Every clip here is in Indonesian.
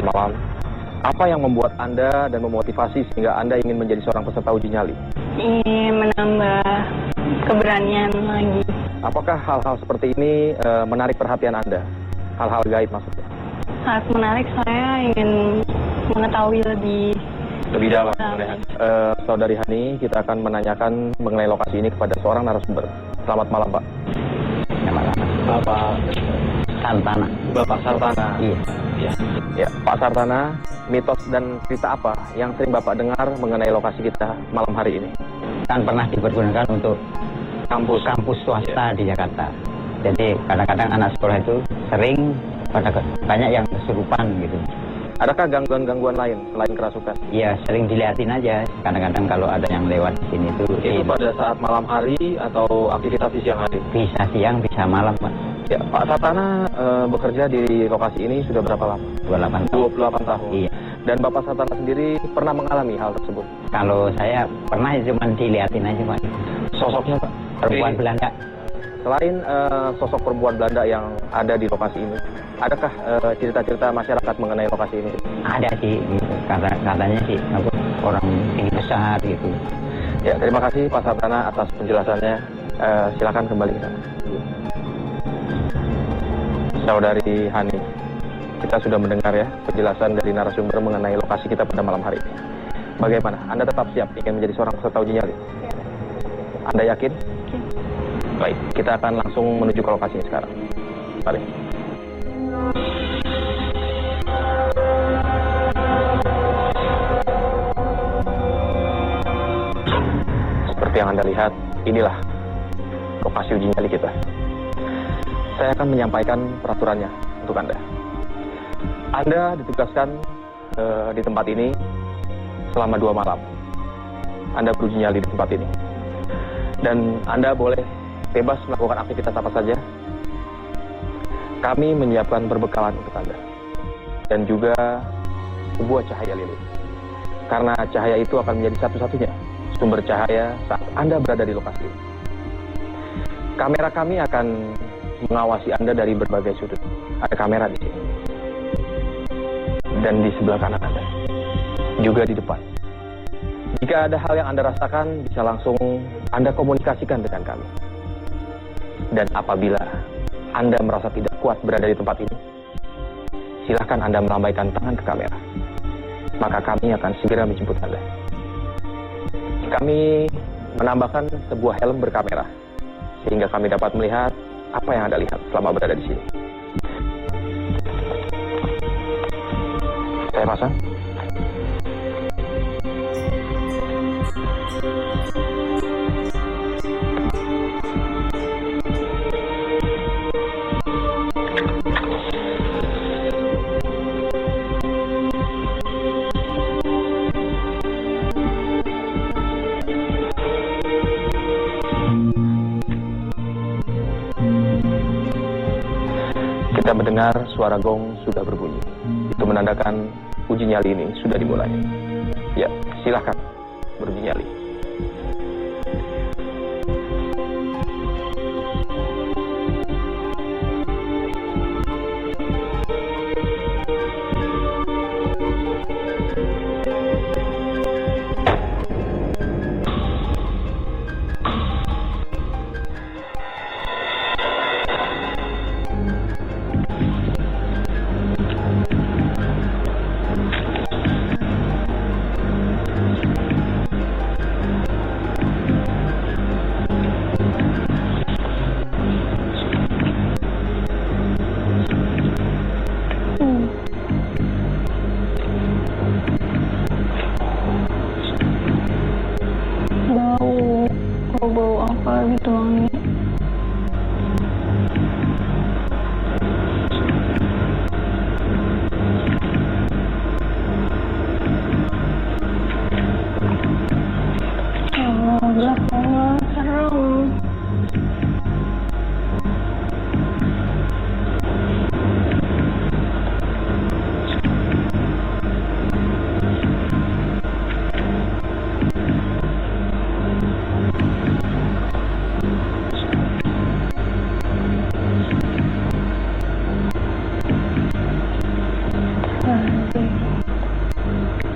Selamat malam. Apa yang membuat Anda dan memotivasi sehingga Anda ingin menjadi seorang peserta uji nyali? Ingin menambah keberanian lagi. Apakah hal-hal seperti ini menarik perhatian Anda? Hal-hal gaib maksudnya? Sangat menarik, saya ingin mengetahui lebih dalam. Saudari Hani, kita akan menanyakan mengenai lokasi ini kepada seorang narasumber. Selamat malam, Pak. Selamat malam. Bapak Sartana. Bapak Sartana. Iya. Ya, Pak Sartana, mitos dan cerita apa yang sering Bapak dengar mengenai lokasi kita malam hari ini? Kan pernah dipergunakan untuk kampus swasta di Jakarta. Jadi kadang-kadang anak sekolah itu sering banyak yang kesurupan gitu. Adakah gangguan-gangguan lain selain kerasukan? Iya, sering dilihatin aja. Kadang-kadang kalau ada yang lewat di sini tuh. Itu pada saat malam hari atau aktivitas di siang hari? Bisa siang, bisa malam, Pak. Ya, Pak Sartana bekerja di lokasi ini sudah berapa lama? 28 tahun. 28 tahun. Iya. Dan Bapak Sartana sendiri pernah mengalami hal tersebut? Kalau saya pernah cuma dilihatin aja, Pak. Sosoknya, Pak? Perempuan Belanda. Selain sosok perempuan Belanda yang ada di lokasi ini, adakah cerita-cerita masyarakat mengenai lokasi ini? Ada sih, gitu. Katanya sih orang tinggi besar gitu. Ya, terima kasih Pak Sartana atas penjelasannya. Silakan kembali ke sana. Saudari Hani, kita sudah mendengar ya penjelasan dari narasumber mengenai lokasi kita pada malam hari ini. Bagaimana? Anda tetap siap ingin menjadi seorang peserta uji nyali? Anda yakin? Baik, kita akan langsung menuju ke lokasinya sekarang. Mari. Seperti yang Anda lihat, inilah lokasi uji nyali kita. Saya akan menyampaikan peraturannya untuk Anda. Anda ditugaskan di tempat ini selama 2 malam. Anda beruji nyali di tempat ini. Dan Anda boleh bebas melakukan aktivitas apa saja. Kami menyiapkan perbekalan untuk Anda. Dan juga sebuah cahaya lilin. Karena cahaya itu akan menjadi satu-satunya sumber cahaya saat Anda berada di lokasi ini. Kamera kami akan mengawasi Anda dari berbagai sudut. Ada kamera di sini. Dan di sebelah kanan Anda. Juga di depan. Jika ada hal yang Anda rasakan, bisa langsung Anda komunikasikan dengan kami. Dan apabila Anda merasa tidak kuat berada di tempat ini, silakan Anda melambaikan tangan ke kamera. Maka kami akan segera menjemput Anda. Kami menambahkan sebuah helm berkamera, sehingga kami dapat melihat apa yang Anda lihat selama berada di sini. Saya pasang. Kita mendengar suara gong sudah berbunyi. Itu menandakan uji nyali ini sudah dimulai. Ya, silakan beruji nyali.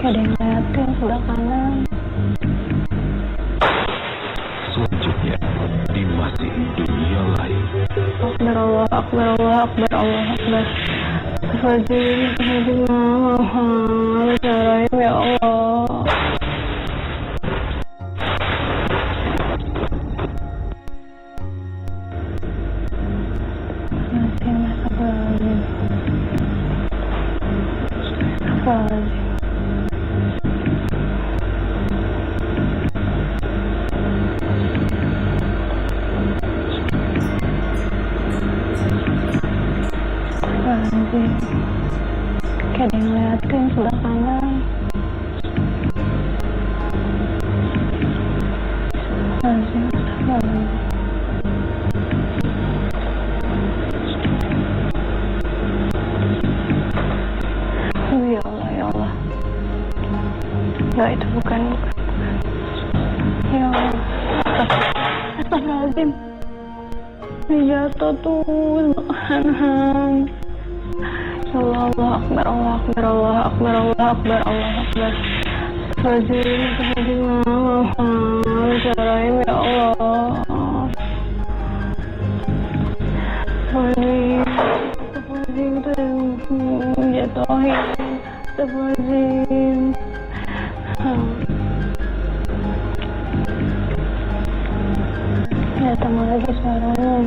Kayak ada yang ngeliatin sebelah kanan. Selanjutnya di masih dunia lain. Akbar Allah, Akbar Allah, Akbar Allah, Akbar. Astagfirullahaladzim, Astagfirullahaladzim, ya Allah. Astagfirullahaladzim. Astagfirullahaladzim. Astagfirullahaladzim. Kayak ada yang ngeliatin sebelah kanan. Astagfirullahaladzim, Astagfirullahaladzim. Ya Allah, ya Allah. Enggak, itu bukan. Ya Allah. Astagfirullahaladzim. Ini jatuh tuh sebelah kanan. Allah Akbar, Allah Akbar, Allah Akbar, Allah Akbar, Allah Akbar. Astagfirullahaladzim, Astagfirullahaladzim, ya Allah. Astagfirullahaladzim, itu yang jatuhin. Astagfirullahaladzim. Ya, tambah lagi suaranya.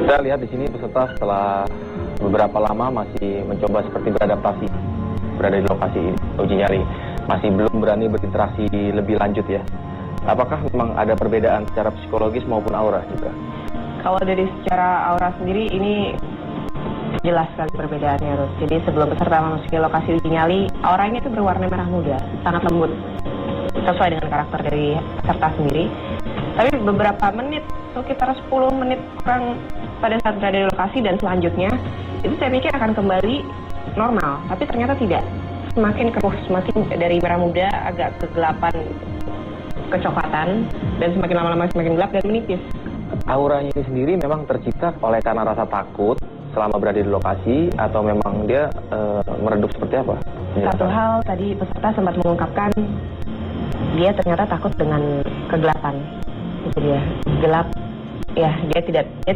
Kita lihat di sini peserta setelah beberapa lama masih mencoba seperti beradaptasi, berada di lokasi uji nyali, masih belum berani berinteraksi lebih lanjut ya. Apakah memang ada perbedaan secara psikologis maupun aura juga? Kalau dari secara aura sendiri ini jelas sekali perbedaannya, Rus. Jadi sebelum peserta memasuki lokasi uji nyali, auranya itu berwarna merah muda, sangat lembut, sesuai dengan karakter dari peserta sendiri. Tapi beberapa menit, sekitar 10 menit kurang pada saat berada di lokasi dan selanjutnya, itu saya pikir akan kembali normal. Tapi ternyata tidak. Semakin keruh, semakin dari merah muda agak kegelapan, kecoklatan, dan semakin lama-lama semakin gelap dan menipis. Auranya ini sendiri memang tercipta oleh karena rasa takut selama berada di lokasi atau memang dia meredup seperti apa? Satu hal tadi peserta sempat mengungkapkan dia ternyata takut dengan kegelapan. Itu dia, gelap. Ya, dia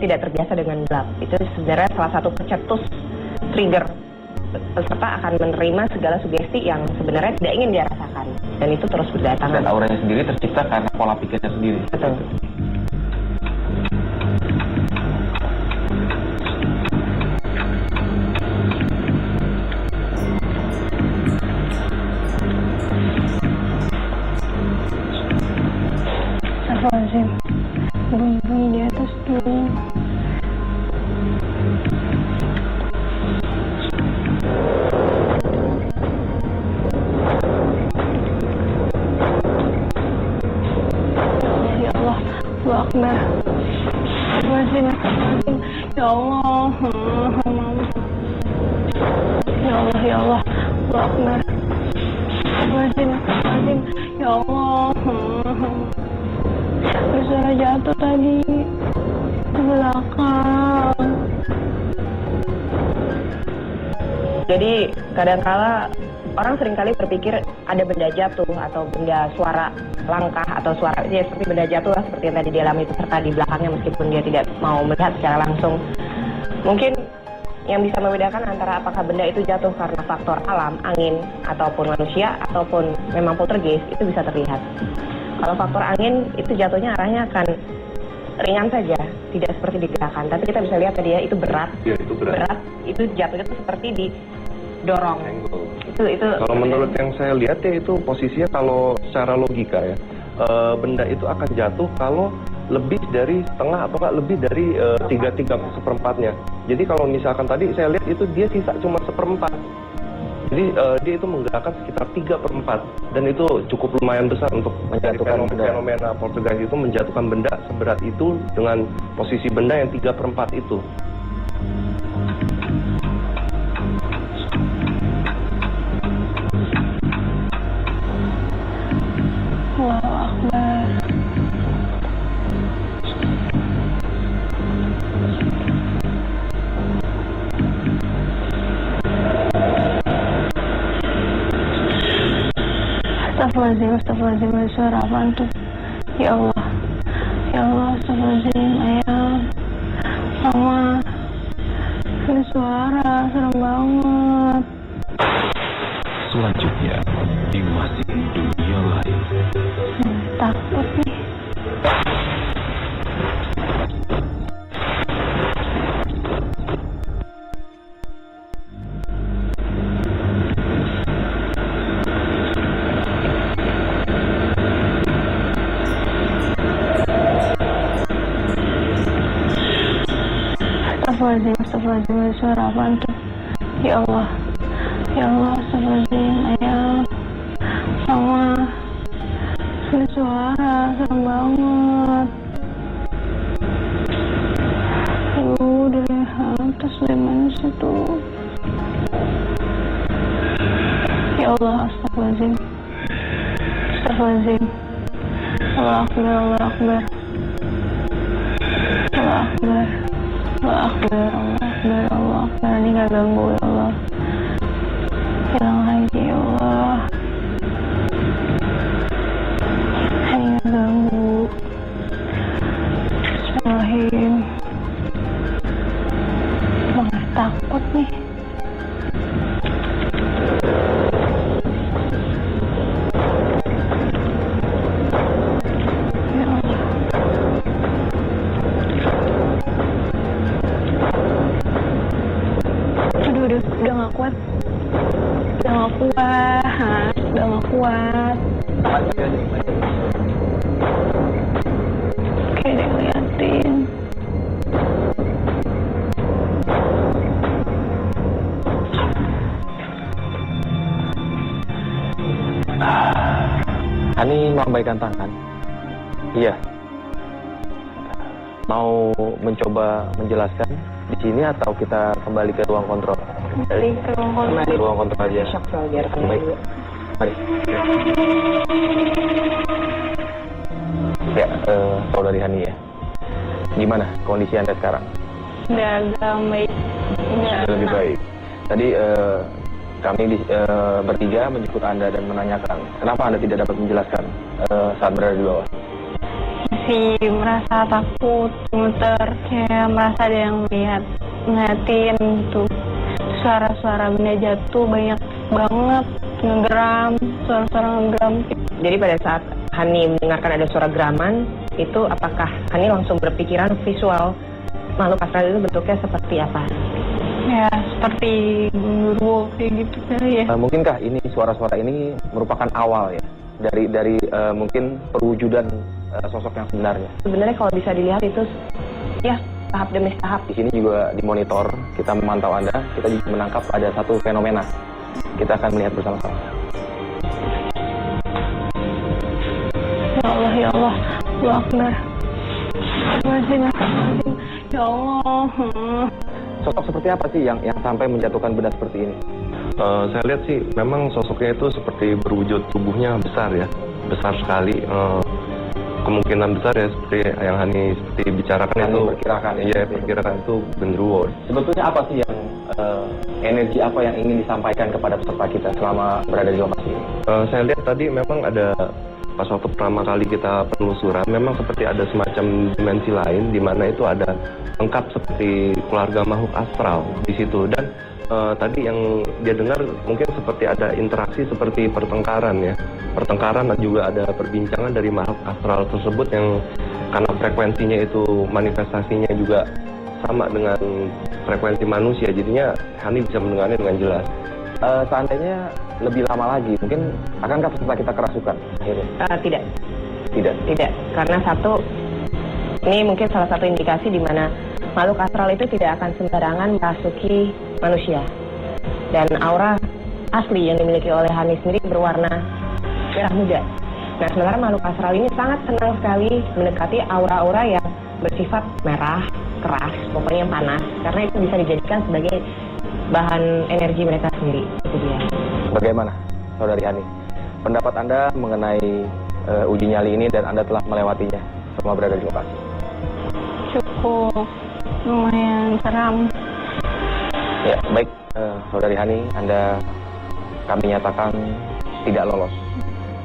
tidak terbiasa dengan gelap. Itu sebenarnya salah satu pencetus trigger peserta akan menerima segala sugesti yang sebenarnya tidak ingin dia rasakan, dan itu terus berdatangan. Dan auranya sendiri tercipta karena pola pikirnya sendiri. Betul. Astagfirullahaladzim. Bunyi di atas dulu. Ya Allah, Allahu Akbar. Astagfirullahaladzim, Astagfirullahaladzim. Ya Allah. Ya Allah, ya Allah, Allahu Akbar. Astagfirullahaladzim, Astagfirullahaladzim. Ya Allah. Ada suara jatuh tadi ke belakang. Jadi kadangkala orang seringkali berpikir ada benda jatuh atau benda suara langkah atau suara ya seperti benda jatuh lah, seperti yang tadi dialami peserta di belakangnya meskipun dia tidak mau melihat secara langsung. Mungkin yang bisa membedakan antara apakah benda itu jatuh karena faktor alam, angin, ataupun manusia, ataupun memang poltergeist, itu bisa terlihat. Kalau faktor angin itu jatuhnya arahnya akan ringan saja, tidak seperti digerakkan. Tapi kita bisa lihat tadi ya, itu berat. Ya, itu berat. Itu jatuhnya itu seperti didorong. Itu. Kalau menurut yang saya lihat ya itu posisinya kalau secara logika ya, benda itu akan jatuh kalau lebih dari setengah atau nggak lebih dari 3/4-nya. Jadi kalau misalkan tadi saya lihat itu dia sisa cuma 1/4. Jadi dia itu menggerakkan sekitar 3/4 dan itu cukup lumayan besar untuk Menjatuhkan fenomena poltergeist itu menjatuhkan benda seberat itu dengan posisi benda yang 3/4 itu. Allahu Akbar. Astagfirullahaladzim, ada suara apaan tuh? Ya Allah, astagfirullahaladzim, ayah, mama, ada suara, serem banget. Selanjutnya di Masih Dunia Lain. Takut nih. Astagfirullahaladzim, ada suara apaan tuh? Ya Allah, astagfirullahaladzim, ayah, mama, ada suara, serem banget. Dari atas, dari mana sih tuh? Ya Allah, astagfirullahaladzim, Allah Akbar, Allah Akbar, Allah Akbar, Allah Akbar, Allah Akbar, Allah Akbar. Ini gak ganggu, ya Allah. Hilang lagi, ya Allah. Ini gak ganggu. Bismillahirrahmanirrahim. Banget takut nih. Ya Allah. Aduh, udah gak kuat. Udah gak kuat. Kayak dia ngeliatin. Hani melambaikan tangan. Iya. Mau mencoba menjelaskan di sini atau kita kembali ke ruang kontrol? Kembali ke ruang kontrol. Ke ruang kontrol aja. Shock sel biar Baik. Mari. Ya, saudari Hani ya. Gimana kondisi Anda sekarang? Udah agak baik. Lebih baik. Tadi kami bertiga menjemput Anda dan menanyakan kenapa Anda tidak dapat menjelaskan saat berada di bawah. Masih merasa takut, gemeter, kayak merasa ada yang ngeliatin tuh. Suara-suara benda jatuh banyak banget, ngegeram, suara-suara ngegeram. Jadi pada saat Hani mendengarkan ada suara geraman, itu apakah Hani langsung berpikiran visual makhluk astral itu bentuknya seperti apa? Ya, seperti genderuwo kayak gitu kali ya. Mungkinkah ini suara-suara ini merupakan awal ya dari mungkin perwujudan sosok yang sebenarnya? Sebenarnya kalau bisa dilihat itu ya tahap demi tahap. Di sini juga dimonitor, kita memantau Anda, kita juga menangkap ada satu fenomena. Kita akan melihat bersama-sama. Ya Allah, Allah Akbar. Astagfirullahaladzim. Ya Allah. Sosok seperti apa sih yang sampai menjatuhkan benda seperti ini? Saya lihat sih memang sosoknya itu seperti berwujud tubuhnya besar ya, besar sekali. Kemungkinan besar ya seperti yang Hani seperti bicarakan Hani itu perkirakan ya. Iya, perkirakan itu genderuwo. Sebetulnya apa sih yang energi apa yang ingin disampaikan kepada peserta kita selama berada di lokasi ini? Saya lihat tadi memang ada pas waktu pertama kali kita penelusuran memang seperti ada semacam dimensi lain di mana itu ada lengkap seperti keluarga makhluk astral di situ dan tadi yang dia dengar mungkin seperti ada interaksi seperti pertengkaran ya. Pertengkaran dan juga ada perbincangan dari makhluk astral tersebut yang karena frekuensinya itu manifestasinya juga sama dengan frekuensi manusia, jadinya Hani bisa mendengarnya dengan jelas. Seandainya lebih lama lagi, mungkin akankah peserta kita kerasukan akhirnya? Tidak, karena satu, ini mungkin salah satu indikasi di mana makhluk astral itu tidak akan sembarangan merasuki manusia. Dan aura asli yang dimiliki oleh Hani sendiri berwarna merah muda. Nah, sementara makhluk astral ini sangat senang sekali mendekati aura-aura yang bersifat merah, keras, pokoknya panas, karena itu bisa dijadikan sebagai bahan energi mereka sendiri. Itu dia. Bagaimana, Saudari Hani? Pendapat Anda mengenai uji nyali ini dan Anda telah melewatinya selama berada di lokasi? Cukup lumayan seram. Ya, baik, Saudari Hani, kami nyatakan tidak lolos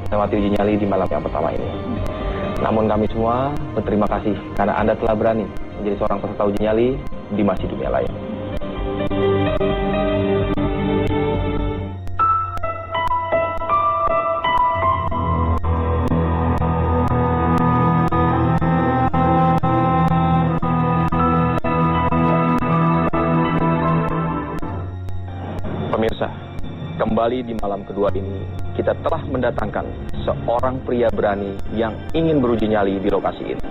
melewati uji nyali di malam yang pertama ini. Namun kami semua berterima kasih karena Anda telah berani menjadi seorang peserta uji nyali di Masih Dunia Lain. Pemirsa, kembali di malam kedua ini, kita telah mendatangkan seorang pria berani yang ingin beruji nyali di lokasi ini.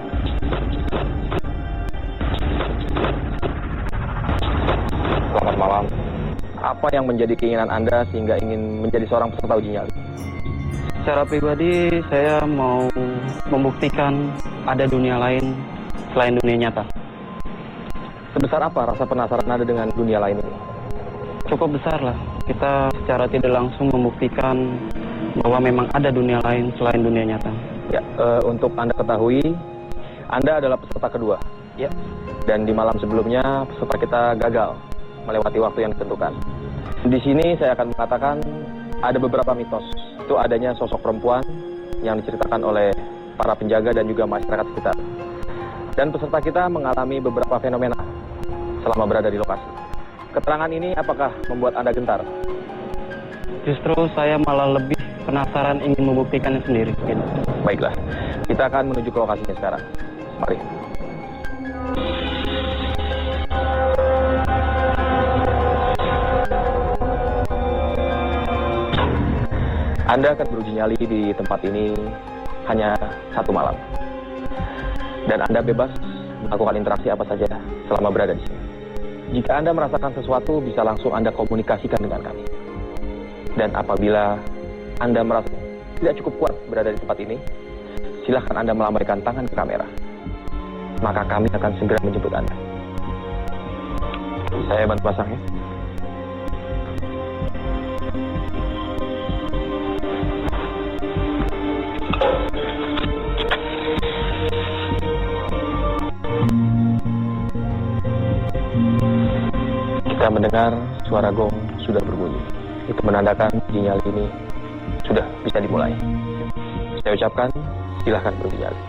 Selamat malam. Apa yang menjadi keinginan Anda sehingga ingin menjadi seorang peserta uji nyali? Secara pribadi, saya mau membuktikan ada dunia lain selain dunia nyata. Sebesar apa rasa penasaran Anda dengan dunia lain ini? Cukup besar lah. Kita secara tidak langsung membuktikan bahwa memang ada dunia lain selain dunia nyata. Ya, untuk Anda ketahui, Anda adalah peserta kedua. Ya. Dan di malam sebelumnya, peserta kita gagal melewati waktu yang ditentukan. Di sini saya akan mengatakan ada beberapa mitos. Itu adanya sosok perempuan yang diceritakan oleh para penjaga dan juga masyarakat sekitar. Dan peserta kita mengalami beberapa fenomena selama berada di lokasi. Keterangan ini apakah membuat Anda gentar? Justru saya malah lebih penasaran ingin membuktikannya sendiri. Gitu. Baiklah, kita akan menuju ke lokasinya sekarang. Mari. Anda akan beruji nyali di tempat ini hanya 1 malam. Dan Anda bebas melakukan interaksi apa saja selama berada di sini. Jika Anda merasakan sesuatu, bisa langsung Anda komunikasikan dengan kami. Dan apabila Anda merasa tidak cukup kuat berada di tempat ini, silahkan Anda melambaikan tangan ke kamera. Maka kami akan segera menjemput Anda. Saya bantu pasang ya. Kita mendengar suara gong sudah berbunyi. Itu menandakan uji nyali ini sudah bisa dimulai. Saya ucapkan, silahkan beruji nyali.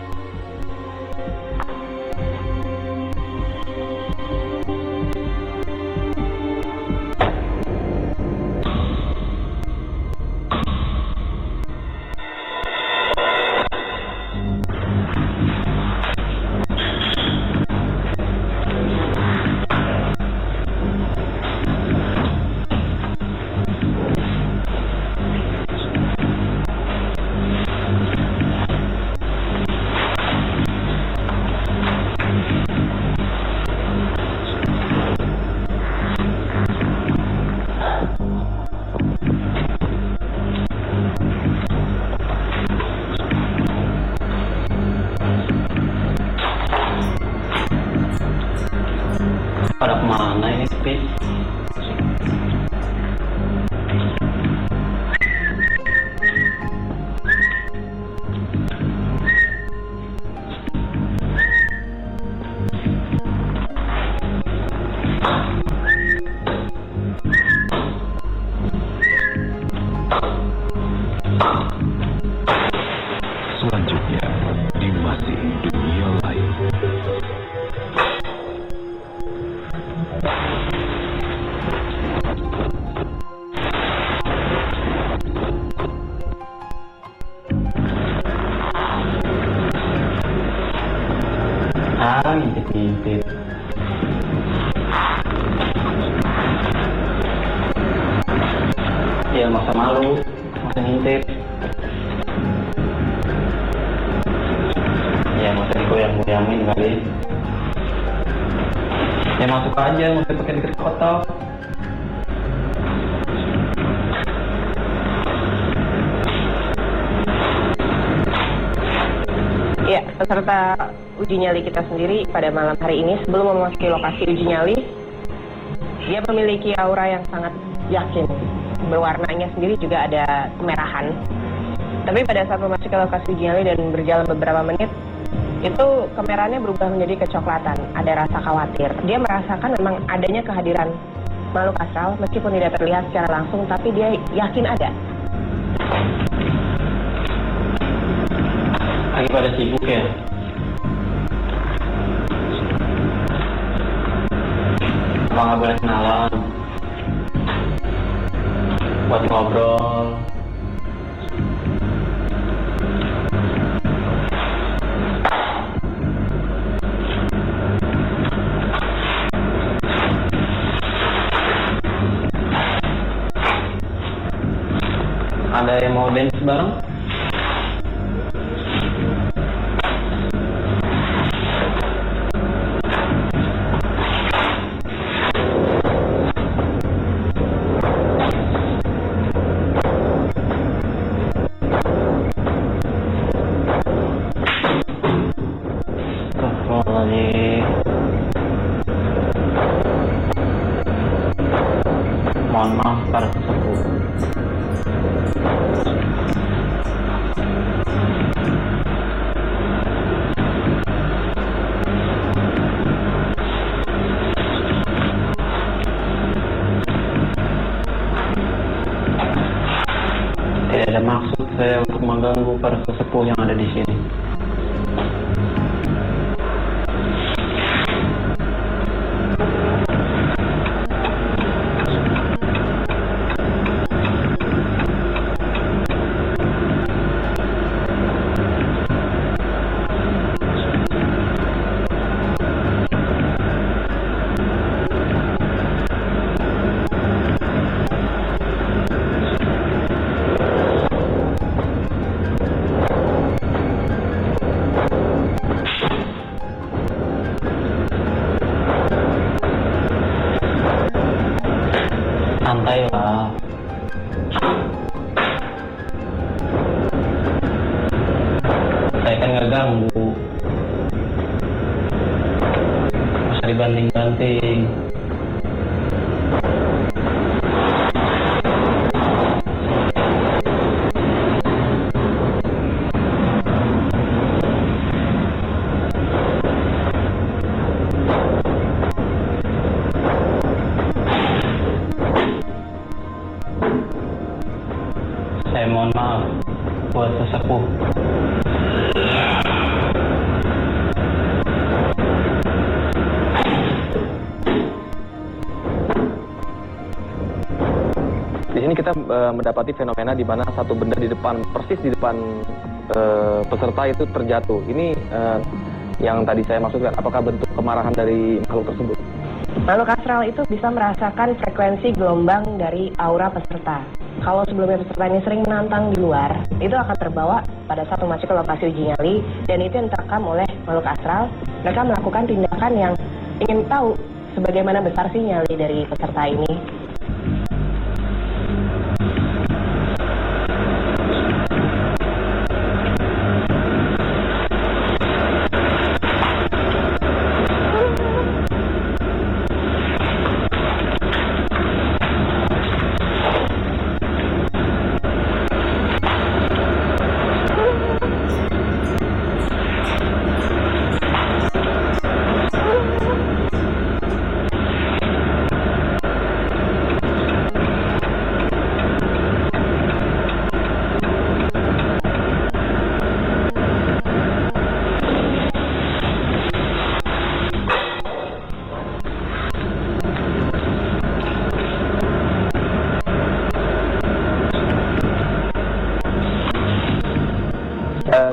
Pada kemana ini sepi? Selanjutnya di Masih Dunia Lain. Ngintip-ngintip. Ya masa malu, masa ngintip. Ya masa digoyang-goyangin kali. Ya masuk aja, masa pakai deket kotak. Ya, peserta uji nyali kita sendiri pada malam hari ini sebelum memasuki lokasi uji nyali, dia memiliki aura yang sangat yakin. Berwarnanya sendiri juga ada kemerahan. Tapi pada saat memasuki lokasi uji nyali dan berjalan beberapa menit, itu kameranya berubah menjadi kecoklatan. Ada rasa khawatir. Dia merasakan memang adanya kehadiran makhluk astral, meskipun tidak terlihat secara langsung, tapi dia yakin ada. Lagi pada sibuk ya? Apa nggak boleh kenalan? Buat ngobrol. Ada yang mau dance bareng? Mohon maaf para sesepuh. Tidak ada maksud saya untuk mengganggu para sesepuh yang ada di sini. Santai lah. Saya kan nggak ganggu. Bisa dibanting-banting. Saya mohon maaf buat sesepuh. Di sini kita mendapati fenomena di mana satu benda di depan, persis di depan peserta itu terjatuh. Ini yang tadi saya maksudkan, apakah bentuk kemarahan dari makhluk tersebut? Makhluk astral itu bisa merasakan frekuensi gelombang dari aura peserta. Kalau sebelumnya peserta ini sering menantang di luar, itu akan terbawa pada saat memasuki lokasi uji nyali, dan itu yang terekam oleh makhluk astral. Mereka melakukan tindakan yang ingin tahu sebagaimana besar sih nyali dari peserta ini.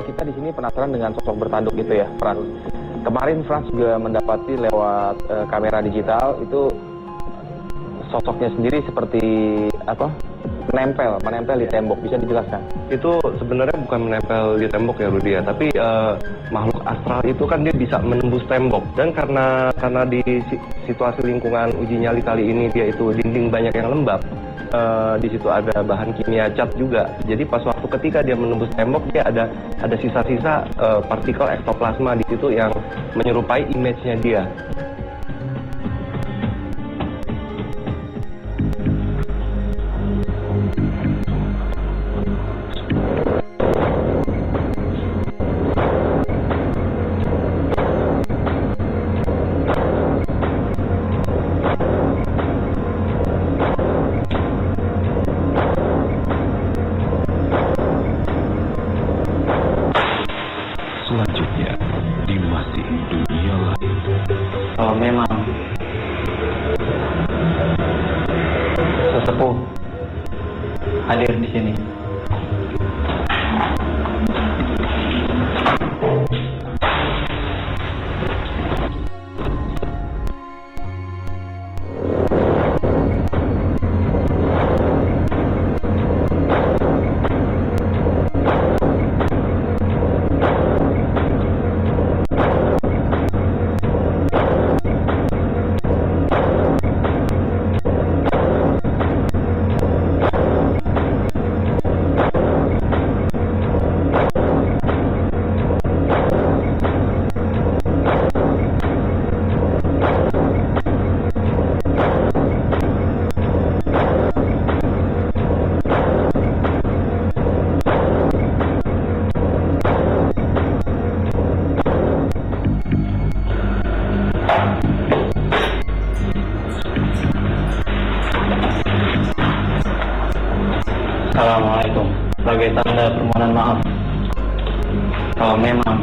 Kita di sini penasaran dengan sosok bertanduk gitu ya, Frans. Kemarin Frans juga mendapati lewat kamera digital itu sosoknya sendiri seperti apa? Menempel di tembok. Bisa dijelaskan? Itu sebenarnya bukan menempel di tembok ya Rudi ya, tapi makhluk astral itu kan dia bisa menembus tembok, dan karena di situasi lingkungan uji nyali kali ini dia itu dinding banyak yang lembab, di situ ada bahan kimia cat juga. Jadi pas waktu ketika dia menembus tembok, dia ada sisa-sisa partikel ektoplasma di situ yang menyerupai image-nya dia. hadir di sini. Assalamualaikum. Sebagai tanda permohonan maaf, kalau memang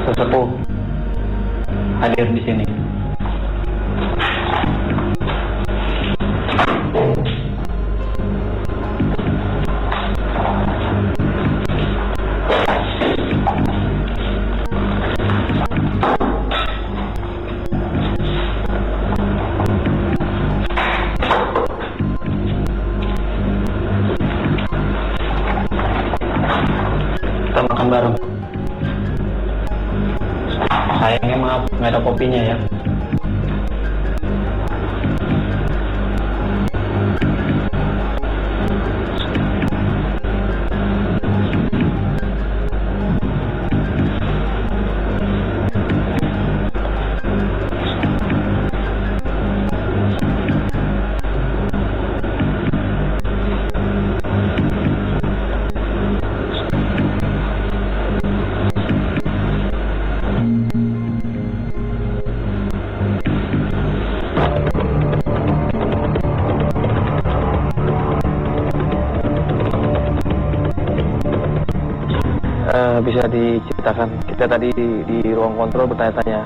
sesepuh hadir di sini, kita makan bareng. Sayangnya maaf, nggak ada kopinya ya. Bisa diceritakan, kita tadi di ruang kontrol bertanya-tanya,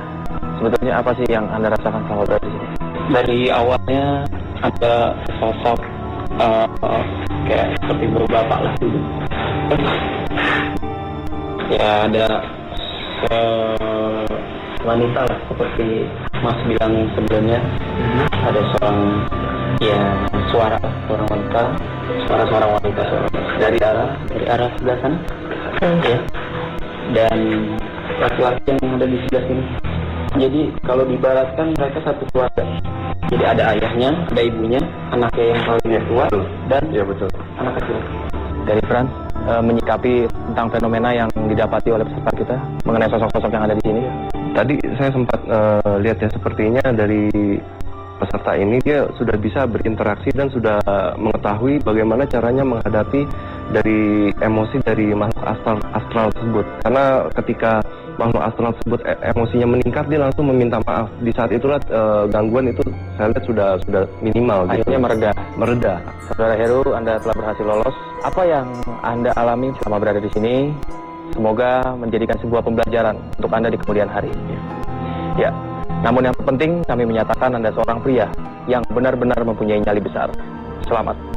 sebetulnya apa sih yang Anda rasakan selama berada di sini? Dari awalnya ada sosok kayak seperti bapak lah dulu. Ya ada wanita lah seperti Mas bilang sebelumnya. Ada seorang suara wanita, seorang wanita dari arah sebelah sana. Ya. Dan laki-laki yang ada di sebelah sini. Jadi kalau diibaratkan mereka satu keluarga. Jadi ada ayahnya, ada ibunya, anaknya yang paling tua, dan betul. anak kecil. Dari Frans, menyikapi tentang fenomena yang didapati oleh peserta kita mengenai sosok-sosok yang ada di sini. Tadi saya sempat lihat ya, sepertinya dari peserta ini dia sudah bisa berinteraksi dan sudah mengetahui bagaimana caranya menghadapi dari emosi dari makhluk astral tersebut. Karena ketika makhluk astral tersebut emosinya meningkat, dia langsung meminta maaf. Di saat itulah gangguan itu saya lihat sudah minimal. Akhirnya mereda. Saudara Heru, Anda telah berhasil lolos. Apa yang Anda alami selama berada di sini, semoga menjadikan sebuah pembelajaran untuk Anda di kemudian hari. Ya. Namun yang terpenting, kami menyatakan Anda seorang pria yang benar-benar mempunyai nyali besar. Selamat.